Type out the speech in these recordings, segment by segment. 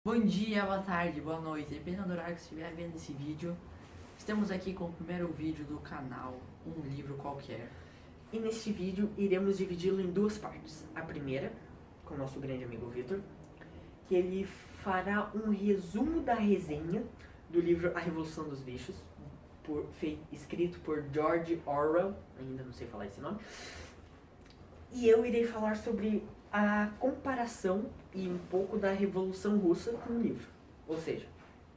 Bom dia, boa tarde, boa noite, dependendo do horário que você estiver vendo esse vídeo. Estamos aqui com o primeiro vídeo do canal, um livro qualquer. E neste vídeo iremos dividi-lo em duas partes. A primeira, com o nosso grande amigo Vitor, que ele fará um resumo da resenha do livro A Revolução dos Bichos, escrito por George Orwell, ainda não sei falar esse nome. E eu irei falar sobre a comparação e um pouco da Revolução Russa com o livro. Ou seja,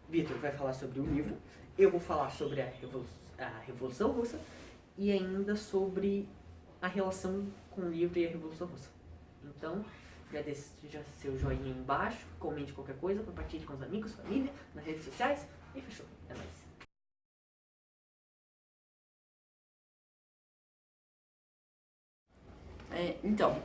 Vitor vai falar sobre o livro, eu vou falar sobre a Revolução Russa e ainda sobre a relação com o livro e a Revolução Russa. Então, já deixe seu joinha aí embaixo, comente qualquer coisa, compartilhe com os amigos, família, nas redes sociais e fechou. É nóis. Então,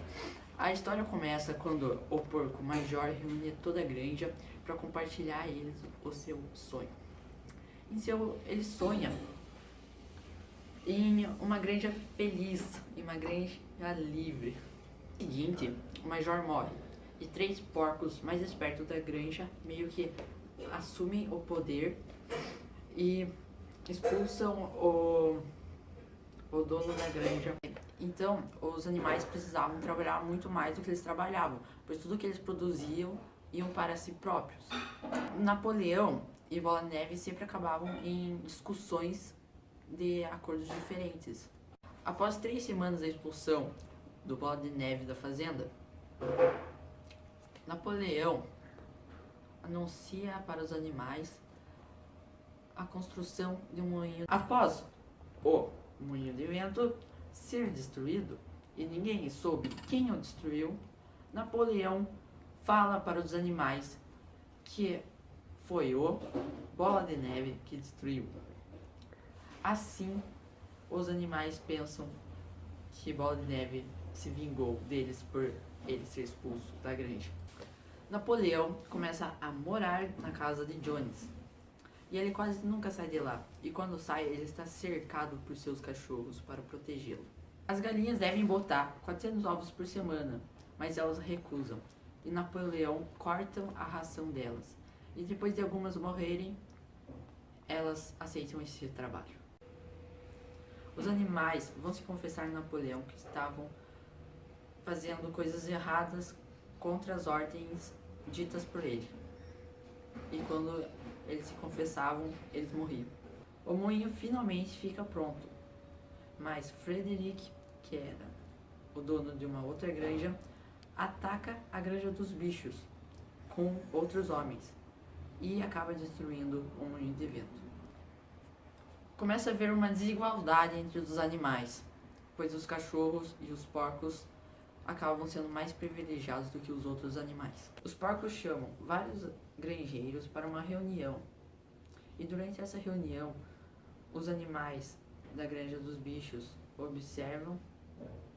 a história começa quando o porco Major reúne toda a granja para compartilhar a eles o seu sonho. Ele sonha em uma granja feliz, em uma granja livre. No seguinte, o Major morre e 3 porcos mais espertos da granja meio que assumem o poder e expulsam o dono da granja. Então, os animais precisavam trabalhar muito mais do que eles trabalhavam, pois tudo que eles produziam iam para si próprios. Napoleão e Bola de Neve sempre acabavam em discussões de acordos diferentes. Após 3 semanas da expulsão do Bola de Neve da fazenda, Napoleão anuncia para os animais a construção de um moinho. Após o moinho de vento ser destruído e ninguém soube quem o destruiu, Napoleão fala para os animais que foi o Bola de Neve que destruiu. Assim, os animais pensam que Bola de Neve se vingou deles por ele ser expulso da granja. Napoleão começa a morar na casa de Jones e ele quase nunca sai de lá, e quando sai ele está cercado por seus cachorros para protegê-lo. As galinhas devem botar 400 ovos por semana, mas elas recusam, e Napoleão corta a ração delas, e depois de algumas morrerem, elas aceitam esse trabalho. Os animais vão se confessar a Napoleão que estavam fazendo coisas erradas contra as ordens ditas por ele. E quando eles se confessavam, eles morriam. O moinho finalmente fica pronto, mas Frederick, que era o dono de uma outra granja, ataca a granja dos bichos com outros homens e acaba destruindo o moinho de vento. Começa a haver uma desigualdade entre os animais, pois os cachorros e os porcos acabam sendo mais privilegiados do que os outros animais. Os porcos chamam vários granjeiros para uma reunião, e durante essa reunião, os animais da granja dos bichos observam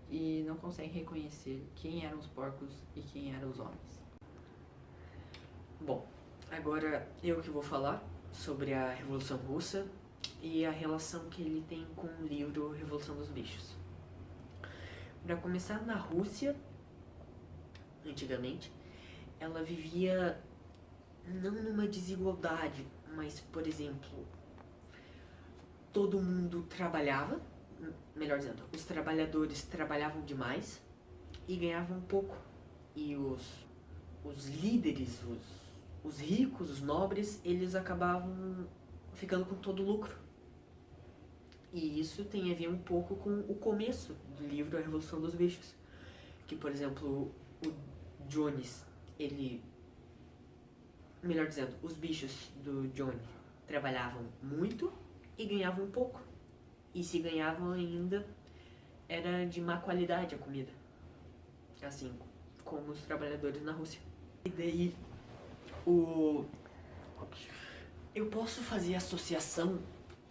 e não conseguem reconhecer quem eram os porcos e quem eram os homens. Bom, agora eu que vou falar sobre a Revolução Russa e a relação que ele tem com o livro Revolução dos Bichos. Para começar, na Rússia, antigamente, ela vivia não numa desigualdade, mas, por exemplo, todo mundo trabalhava, melhor dizendo, os trabalhadores trabalhavam demais e ganhavam pouco. E os líderes, os ricos, os nobres, eles acabavam ficando com todo o lucro. E isso tem a ver um pouco com o começo do livro A Revolução dos Bichos. Que, por exemplo, o Jones, melhor dizendo, os bichos do Johnny trabalhavam muito e ganhavam pouco. E se ganhavam ainda, era de má qualidade a comida. Assim como os trabalhadores na Rússia. E daí, eu posso fazer associação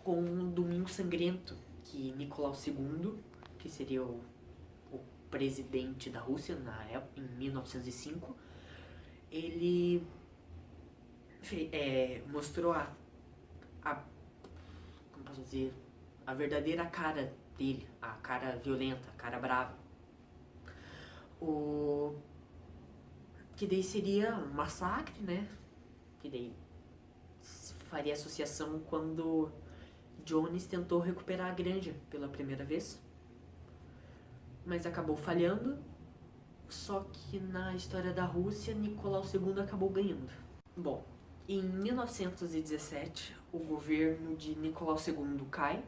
com o Domingo Sangrento, que Nicolau II, que seria o presidente da Rússia na época, em 1905, ele mostrou como posso dizer, a verdadeira cara dele, a cara violenta, a cara brava. Que daí seria um massacre, né? que daí faria associação quando Jones tentou recuperar a Granja pela primeira vez, mas acabou falhando. Só que na história da Rússia, Nicolau II acabou ganhando. Bom, em 1917, o governo de Nicolau II cai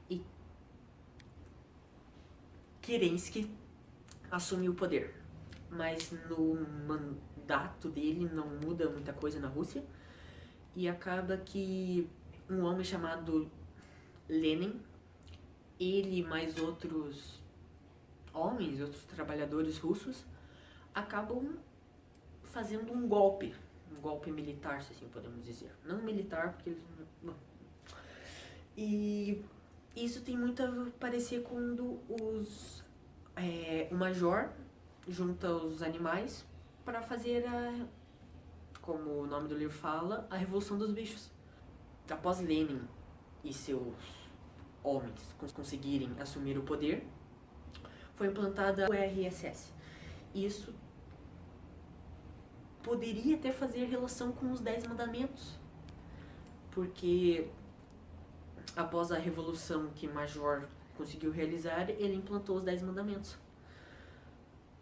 e Kerensky assume o poder. Mas no mandato dele não muda muita coisa na Rússia. E acaba que um homem chamado Lenin, ele e mais outros homens, outros trabalhadores russos, acabam fazendo um golpe militar, se assim podemos dizer. Não militar, porque eles... Bom. E isso tem muito a parecer quando o major junta os animais para fazer como o nome do livro fala, a Revolução dos Bichos. Após Lenin e seus homens conseguirem assumir o poder, foi implantada o RSS. Isso poderia até fazer relação com os 10 mandamentos, porque após a revolução que Major conseguiu realizar, ele implantou os 10 mandamentos.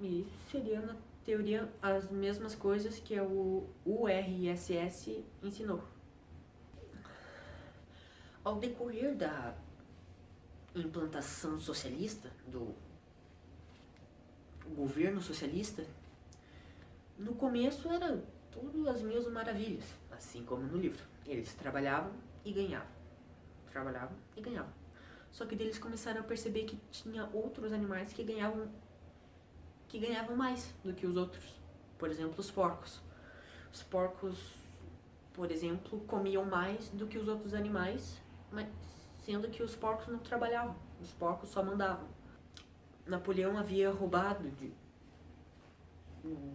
E seria, na teoria, as mesmas coisas que o URSS ensinou. Ao decorrer da implantação socialista, do governo socialista, no começo era tudo as mil maravilhas, assim como no livro. Eles trabalhavam e ganhavam. Trabalhavam e ganhavam. Só que eles começaram a perceber que tinha outros animais que ganhavam mais do que os outros. Por exemplo, os porcos. Os porcos, por exemplo, comiam mais do que os outros animais, mas sendo que os porcos não trabalhavam. Os porcos só mandavam. Napoleão havia roubado de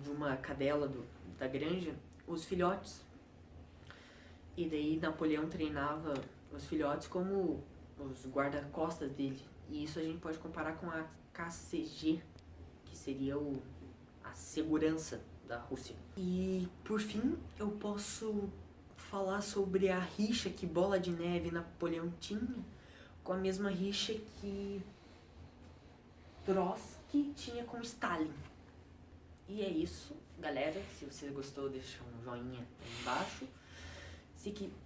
uma cadela da granja os filhotes. E daí Napoleão treinava os filhotes como os guarda-costas dele. E isso a gente pode comparar com a KCG, que seria a segurança da Rússia. E por fim, eu posso falar sobre a rixa que Bola de Neve e Napoleão tinha com a mesma rixa que Trotsky tinha com Stalin. E é isso, galera. Se você gostou, deixa um joinha aí embaixo.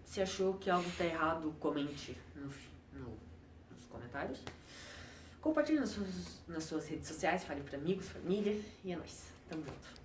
Se achou que algo tá errado, comente nos comentários. Compartilhe nas suas redes sociais, fale para amigos, família. E é nóis. Tamo junto.